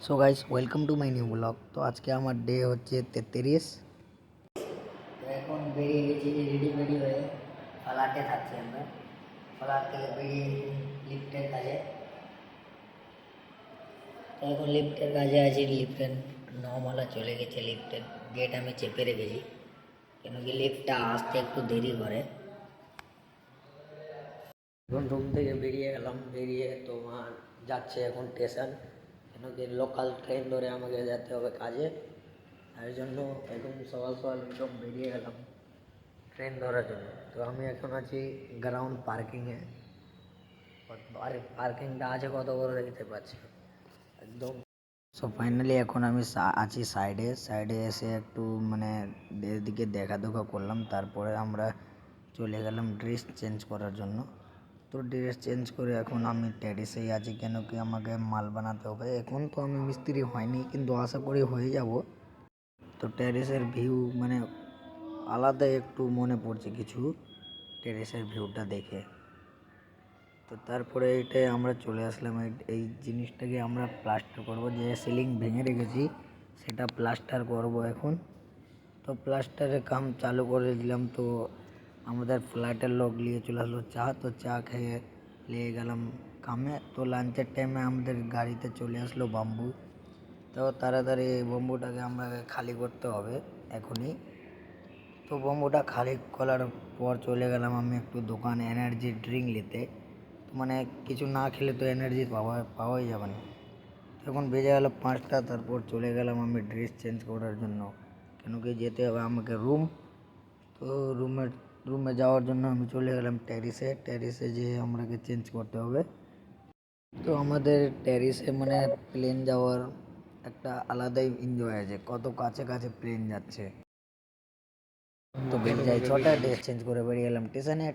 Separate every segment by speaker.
Speaker 1: So guys welcome to my new blog. তো আজকে আমার ডে হচ্ছে 33। তো এখন বেরিয়ে গেছি রেডি হয়ে ফ্ল্যাটে থাকছি আমরা। ফ্ল্যাট থেকে বেরিয়ে লিফটের কাজে। তো এখন লিফটের কাজে আছি। লিফটের নমালা চলে গেছে। লিফটের গেট আমি চেপে রেখেছি কেন কি লিফটটা আসতে একটু দেরি করে। এখন রুম থেকে বেরিয়ে গেলাম, বেরিয়ে তোমার যাচ্ছে এখন স্টেশন, কেন কি লোকাল ট্রেন ধরে আমাকে যেতে হবে কাজে। তার জন্য এখন সকাল সকাল একদম বেরিয়ে গেলাম ট্রেন ধরার জন্য। তো আমি এখন আছি গ্রাউন্ড পার্কিংয়ে। আরে পার্কিংটা আছে কত বড় দেখতে পাচ্ছি একদম। সো ফাইনালি এখন আমি আছি সাইডে এসে একটু মানে এদিকে দেখা করলাম। তারপরে আমরা চলে গেলাম ড্রেস চেঞ্জ করার জন্য। তো ড্রেস চেঞ্জ করে এখন আমি টেরেসেই আছি, কেন কি আমাকে মাল বানাতে হবে। এখন তো আমি মিস্ত্রি হয়নি, কিন্তু আশা করি হয়ে যাব। তো টেরেসের ভিউ মানে আলাদা একটু মনে পড়ছে কিছু টেরেসের ভিউটা দেখে। তো তারপরে এটাই আমরা চলে আসলাম। এই জিনিসটাকে আমরা প্লাস্টার করব, যে সিলিং ভেঙে রেখেছি সেটা প্লাস্টার করব এখন। তো প্লাস্টারের কাম চালু করে দিলাম। তো আমাদের ফ্ল্যাটের লোক নিয়ে চলে আসলো চা। তো চা খেয়ে নিয়ে গেলাম কামে। তো লাঞ্চের টাইমে আমাদের গাড়িতে চলে আসলো বাম্বু। তো তাড়াতাড়ি এই বাম্বুটাকে আমাকে খালি করতে হবে এখনই। তো বাম্বুটা খালি করার পর চলে গেলাম আমি একটু দোকানে এনার্জি ড্রিঙ্ক নিতে। মানে কিছু না খেলে তো এনার্জি পাওয়াই যাবে না। তখন বেজে গেল 5টা। তারপর চলে গেলাম আমি ড্রেস চেঞ্জ করার জন্য, কেন কি যেতে হবে আমাকে রুম। তো রুমে যাওয়ার জন্য আমি চলে গেলাম টেরিসে যেয়ে আমাকে চেঞ্জ করতে হবে। তো আমাদের টেরিসে মানে প্লেন যাওয়ার একটা আলাদাই এনজয় আছে, কত কাছে কাছে প্লেন যাচ্ছে। তো বেরিয়ে যাই 6টায়, ড্রেস চেঞ্জ করে বেরিয়ে গেলাম স্টেশনে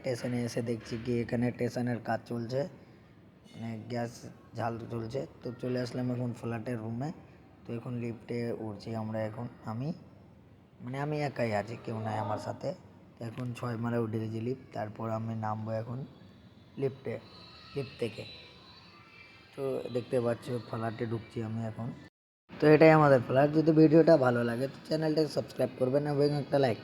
Speaker 1: এসে দেখছি কি এখানে স্টেশনের কাজ চলছে, মানে গ্যাস ঝাল চলছে। তো চলে আসলাম এখন ফ্ল্যাটের রুমে। তো এখন লিফটে উঠছি আমরা। এখন আমি একাই আছি, কেউ নাই আমার সাথে। তো এখন 6 মালে উঠে গেছি লিফট। তারপর আমি নামবো এখন লিফট থেকে। তো দেখতে পাচ্ছ ফ্ল্যাটে ঢুকছি আমি এখন। তো এটাই আমাদের ফ্ল্যাট। যদি ভিডিওটা ভালো লাগে তো চ্যানেলটাকে সাবস্ক্রাইব করবেন এবং একটা লাইক।